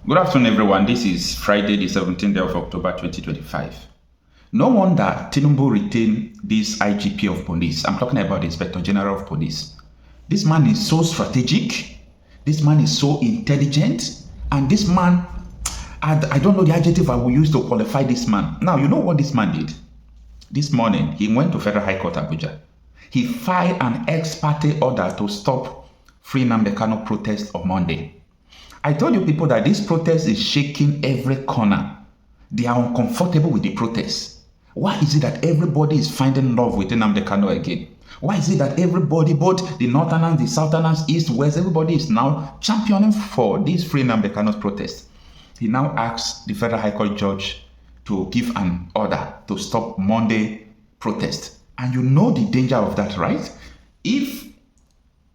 Good afternoon, everyone. This is Friday, the 17th day of October 2025. No wonder Tinubu retained this IGP of police. I'm talking about the Inspector General of Police. This man is so strategic. This man is so intelligent. And this man, I don't know the adjective I will use to qualify this man. Now, you know what this man did? This morning, he went to Federal High Court, Abuja. He filed an ex parte order to stop free Nnamdi Kanu protest on Monday. I told you people that this protest is shaking every corner. They are uncomfortable with the protest. Why is it that everybody is finding love with Nnamdi Kanu again? Why is it that everybody, both the northerners, the southerners, east, west, everybody is now championing for this free Nnamdi Kanu's protest? He now asks the Federal High Court judge to give an order to stop Monday protest. And you know the danger of that, right? If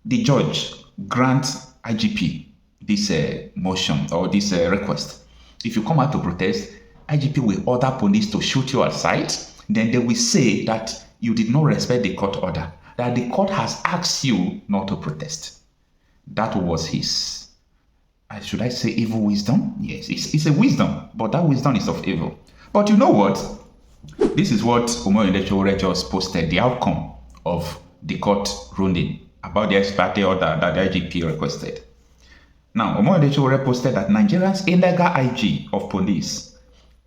the judge grants IGP this motion or this request, if you come out to protest, IGP will order police to shoot you outside. Then they will say that you did not respect the court order, that the court has asked you not to protest. That was his, should I say evil wisdom? Yes, it's a wisdom, but that wisdom is of evil. But you know what? This is what Sowore just posted, the outcome of the court ruling about the ex parte order that the IGP requested. Now, Sowore posted that Nigeria's illegal IG of police,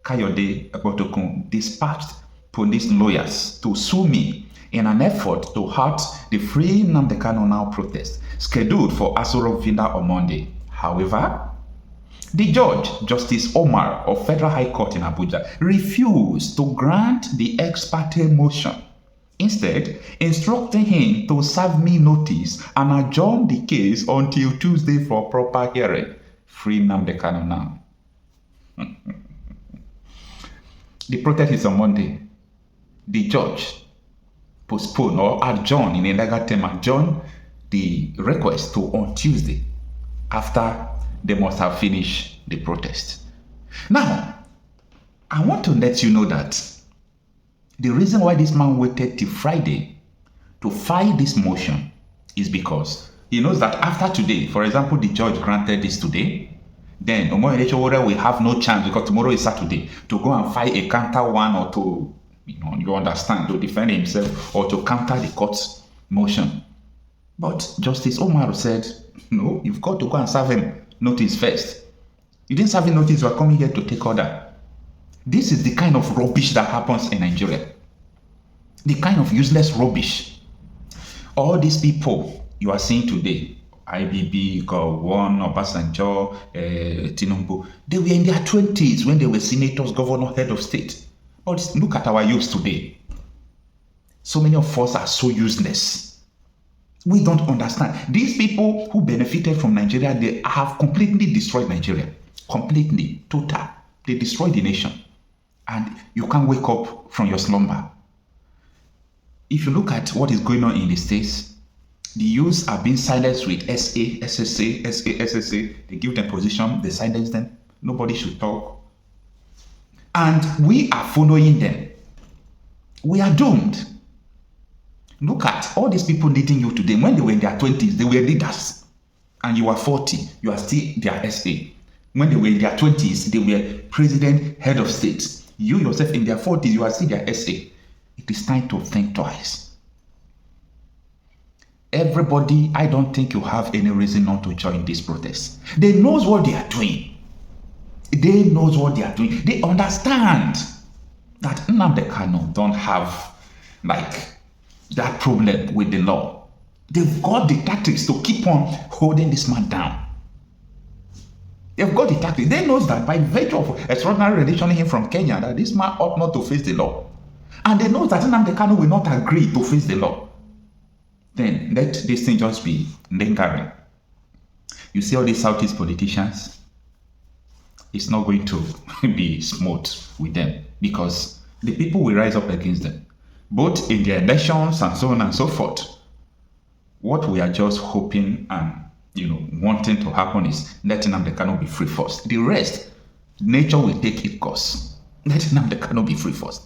Kayode Ebotokun, dispatched police lawyers to sue me in an effort to halt the free Nnamdi Kanu now protest scheduled for Aso Rock Villa on Monday. However, the judge, Justice Omar of Federal High Court in Abuja, refused to grant the ex parte motion, instead instructing him to serve me notice and adjourn the case until Tuesday for proper hearing. Free Nnamdi Kanu now. The protest is on Monday. The judge postponed or adjourned, in a legal term, adjourned the request to on Tuesday after they must have finished the protest. Now, I want to let you know that the reason why this man waited till Friday to file this motion is because he knows that after today, for example, the judge granted this today, then Sowore will have no chance, because tomorrow is Saturday, to go and file a counter one or to, you understand, to defend himself or to counter the court's motion. But Justice Omar said, no, you've got to go and serve him notice first. You didn't serve him notice, you are coming here to take order. This is the kind of rubbish that happens in Nigeria. The kind of useless rubbish. All these people you are seeing today, IBB, Gowon, Obasanjo, Tinubu, they were in their 20s when they were senators, governor, head of state. But look at our youth today. So many of us are so useless. We don't understand. These people who benefited from Nigeria, they have completely destroyed Nigeria. Completely, total. They destroyed the nation. And you can't wake up from your slumber. If you look at what is going on in the States, the youths are being silenced with SA, SSA, SA, SSA. They give them position, they silence them. Nobody should talk. And we are following them. We are doomed. Look at all these people leading you today. When they were in their 20s, they were leaders. And you are 40, you are still their SA. When they were in their 20s, they were president, head of state. You yourself in their 40s, you are still their SA. It is time to think twice. Everybody, I don't think you have any reason not to join this protest. They knows what they are doing. They knows what they are doing. They understand that Nnamdi Kanu don't have like that problem with the law. They've got the tactics to keep on holding this man down. They've got the tactics. They know that by virtue of extraordinary relationing him from Kenya, that this man ought not to face the law. And they know that Nnamdi Kanu will not agree to face the law. Then let this thing just be lingering. You see all these Southeast politicians, it's not going to be smooth with them, because the people will rise up against them, both in their elections and so on and so forth. What we are just hoping and wanting to happen is let Nnamdi Kanu be free first. The rest, nature will take its course. Let Nnamdi Kanu be free first.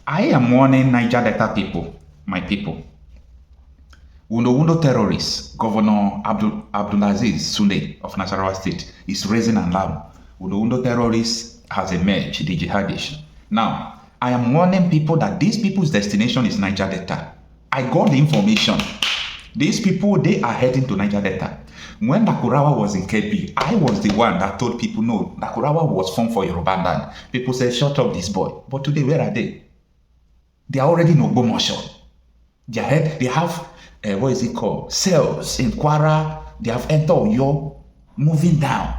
I am warning Niger Delta people, my people. Undo terrorists, Governor Abdulaziz Sule of Nasarawa State is raising an alarm. Undo terrorists has emerged, the jihadists. Now, I am warning people that these people's destination is Niger Delta. I got the information. These people, they are heading to Niger Delta. When Nakurawa was in Kebbi, I was the one that told people, no, Nakurawa was formed for Yoruba land. People said, shut up this boy. But today, where are they? They are already in Ogbomoso. They have, what is it called? Cells in Kwara. They have entered Oyo, moving down.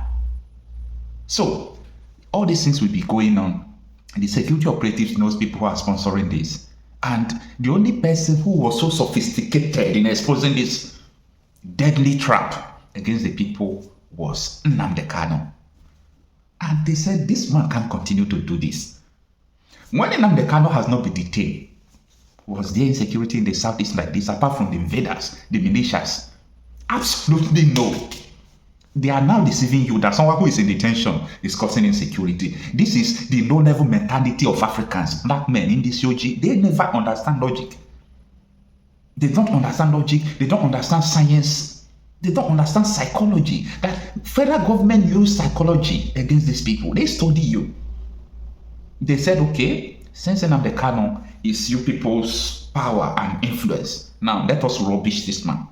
So, all these things will be going on. The security operatives knows people who are sponsoring this. And the only person who was so sophisticated in exposing this deadly trap against the people was Nnamdi Kanu. And they said, this man can't continue to do this. When Nnamdi Kanu has not been detained, was there insecurity in the southeast like this, apart from the invaders, the militias? Absolutely no. They are now deceiving you that someone who is in detention is causing insecurity. This is the low-level mentality of Africans, black men in this OG. They never understand logic. They don't understand logic. They don't understand science. They don't understand psychology. That federal government use psychology against these people. They study you. They said, okay, since Nnamdi Kanu is you people's power and influence, now let us rubbish this man.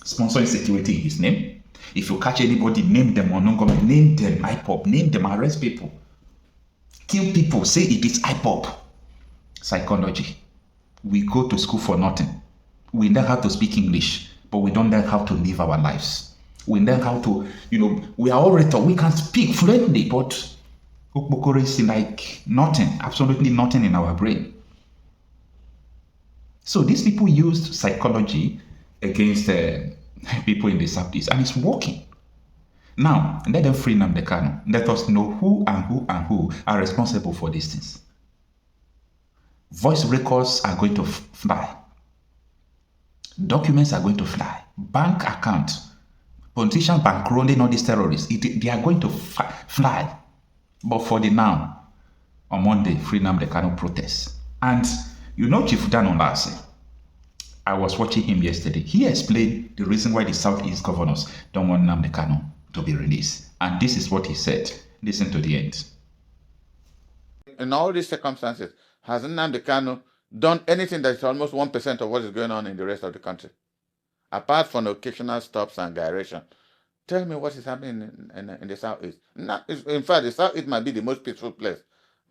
Sponsor insecurity in his name. If you catch anybody, name them unknown government, name them ipob, name them, arrest people, kill people, say it is ipob. Psychology. We go to school for nothing. We learn how to speak English, but we don't learn how to live our lives. We learn how to, we are orator, we can speak fluently, but Okpokoro is like nothing, absolutely nothing in our brain. So these people used psychology against people in the southeast, and it's working. Now, let them free Nnamdi Kanu. Let us know who are responsible for these things. Voice records are going to fly. Documents are going to fly. Bank accounts. Politicians bankrolling all these terrorists. They are going to fly. But for the now, on Monday, free Nnamdi Kanu protests. And Chief Dan Olase, I was watching him yesterday. He explained the reason why the Southeast governors don't want Nnamdi Kanu to be released. And this is what he said. Listen to the end. In all these circumstances, has Nnamdi Kanu done anything that is almost 1% of what is going on in the rest of the country? Apart from occasional stops and gyration. Tell me what is happening in the Southeast. In fact, the Southeast might be the most peaceful place.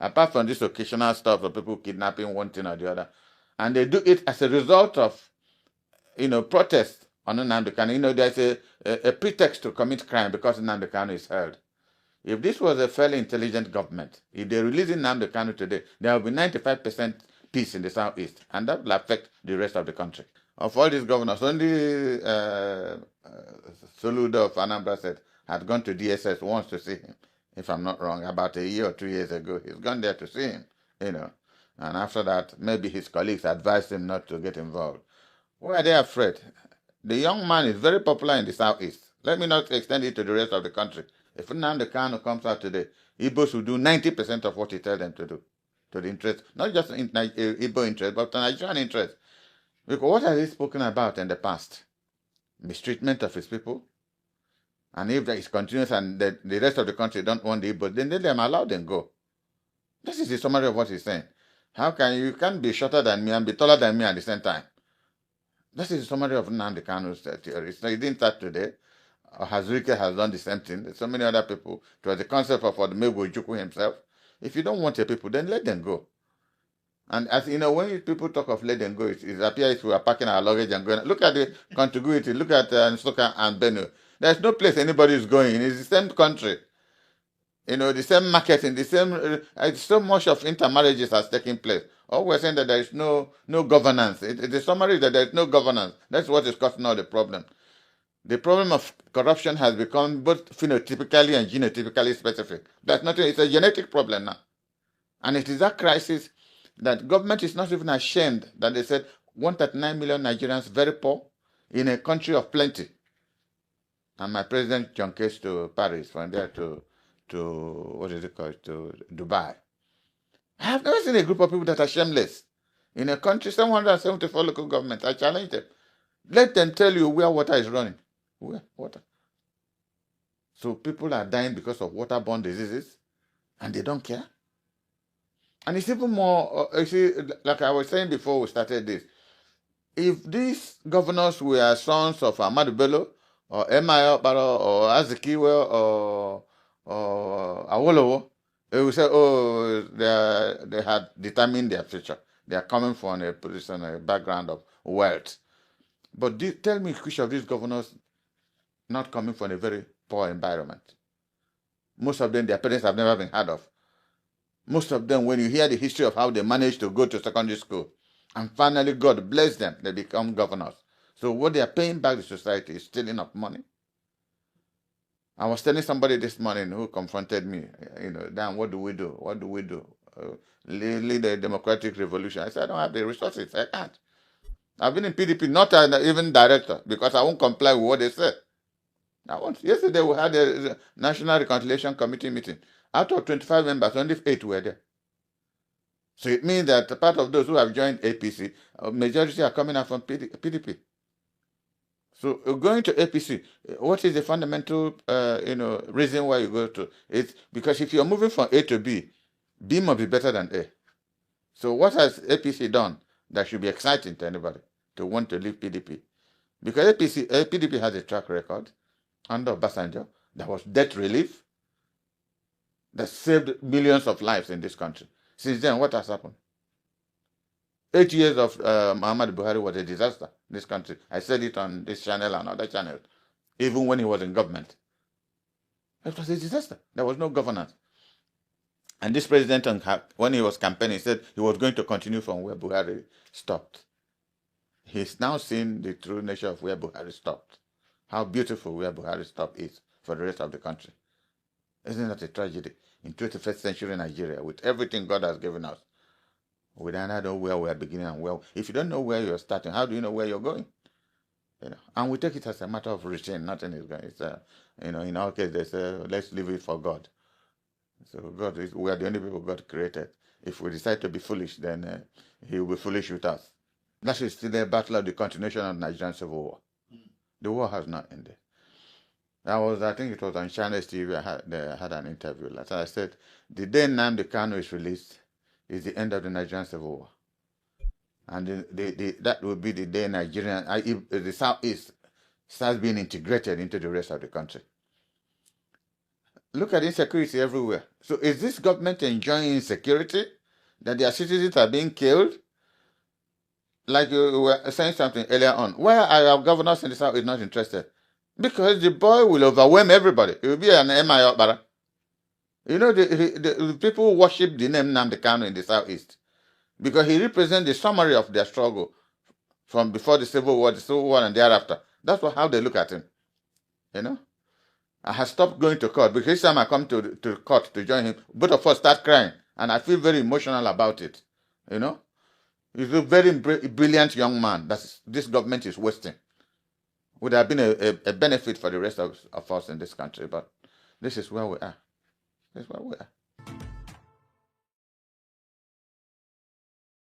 Apart from this occasional stops of people kidnapping one thing or the other. And they do it as a result of, protest on Nnamdi Kanu. There's a pretext to commit crime because Nnamdi Kanu is held. If this was a fairly intelligent government, if they release Nnamdi Kanu today, there will be 95% peace in the Southeast, and that will affect the rest of the country. Of all these governors, only Soludo of Anambra said had gone to DSS once to see him, if I'm not wrong, about a year or 2 years ago. He's gone there to see him, And after that, maybe his colleagues advised him not to get involved. Why are they afraid? The young man is very popular in the Southeast. Let me not extend it to the rest of the country. If Nnamdi Kanu comes out today, Igbos will do 90% of what he tells them to do. To the interest, not just in Igbo interest, but the Nigerian interest. Because what has he spoken about in the past? Mistreatment of his people. And if that is continuous and the rest of the country don't want the Igbos, then let them allow them go. This is the summary of what he's saying. How can you can't be shorter than me and be taller than me at the same time? This is the summary of Nnamdi Kanu's theory. So he didn't start today. Hazurike has done the same thing. There's so many other people. It was the concept of Odumegwu Ojukwu himself. If you don't want your people, then let them go. And as when people talk of let them go, it appears we are packing our luggage and going. Look at the contiguity. Look at Nsukka and Benue. There's no place anybody is going. It's the same country. The same marketing, the same. So much of intermarriages has taken place. All we're saying that there is no governance. The summary is that there is no governance. That's what is causing all the problem. The problem of corruption has become both phenotypically and genotypically specific. That's nothing. It's a genetic problem now. And it is that crisis that government is not even ashamed that they said 139 million Nigerians very poor in a country of plenty. And my president John Case to Paris, from there to what is it called, to Dubai. I have never seen a group of people that are shameless. In a country, 774 local governments, I challenge them. Let them tell you where water is running. Where water? So people are dying because of waterborne diseases, and they don't care. And it's even more, you see, like I was saying before we started this, if these governors were sons of Ahmadu Bello, or Emma Baro, or Azikiwe, or Awolowo, they would say, oh, they had determined their future. They are coming from a position, a background of wealth. But tell me which of these governors not coming from a very poor environment? Most of them, their parents have never been heard of. Most of them, when you hear the history of how they managed to go to secondary school, and finally God bless them, they become governors. So what they are paying back to society is stealing of money. I was telling somebody this morning who confronted me, Dan, what do we do? What do we do? Lead a democratic revolution. I said, I don't have the resources. I can't. I've been in PDP, not even director, because I won't comply with what they said. Yesterday we had a National Reconciliation Committee meeting. Out of 25 members, only 8 were there. So it means that part of those who have joined APC, majority are coming out from PDP. So going to APC, what is the fundamental, reason why you go to? It's because if you're moving from A to B, B must be better than A. So what has APC done that should be exciting to anybody to want to leave PDP? Because PDP has a track record under Obasanjo. There was debt relief that saved millions of lives in this country. Since then, what has happened? 8 years of Muhammad Buhari was a disaster in this country. I said it on this channel and other channels, even when he was in government. It was a disaster. There was no governance. And this president, when he was campaigning, said he was going to continue from where Buhari stopped. He's now seen the true nature of where Buhari stopped. How beautiful where Buhari stopped is for the rest of the country. Isn't that a tragedy? In 21st century Nigeria, with everything God has given us, we don't know where we are beginning and where. If you don't know where you're starting, how do you know where you're going? And we take it as a matter of routine. Nothing is going. It's in our case, they say, let's leave it for God. So we are the only people God created. If we decide to be foolish, then He will be foolish with us. That is still a battle of the continuation of the Nigerian Civil War. The war has not ended. I think it was on China's TV. I had an interview. Like I said, the day Nnamdi Kanu is released is the end of the Nigerian Civil War. And that will be the day the Southeast starts being integrated into the rest of the country. Look at insecurity everywhere. So is this government enjoying insecurity? That their citizens are being killed? Like you were saying something earlier on. Why are our governors in the South not interested? Because the boy will overwhelm everybody. It will be an MI Okpara. The people worship the name Nnamdi Kanu in the Southeast because he represents the summary of their struggle from before the Civil War, and thereafter. That's how they look at him. I have stopped going to court because each time I come to court to join him, both of us start crying, and I feel very emotional about it. He's a very brilliant young man that this government is wasting. Would have been a benefit for the rest of us in this country, but this is where we are. This is where we are.